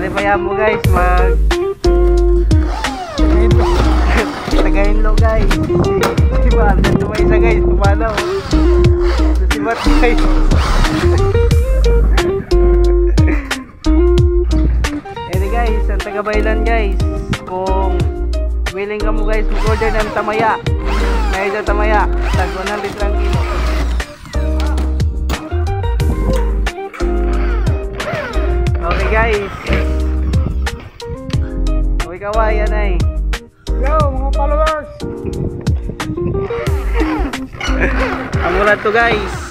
Ari pa yan mo guys, Tagainlo guys. Diba, dito pa isa guys, pumanaw. Si Mat guys. Edi guys, ang taga-Baylan guys. Kung willing ka mo guys, mag-order ng tamaya. May ito tamaya, tag 100 lang kilo. Okay guys. Uy kaway, yan ay. Yo mga followers. Ang ulan to guys.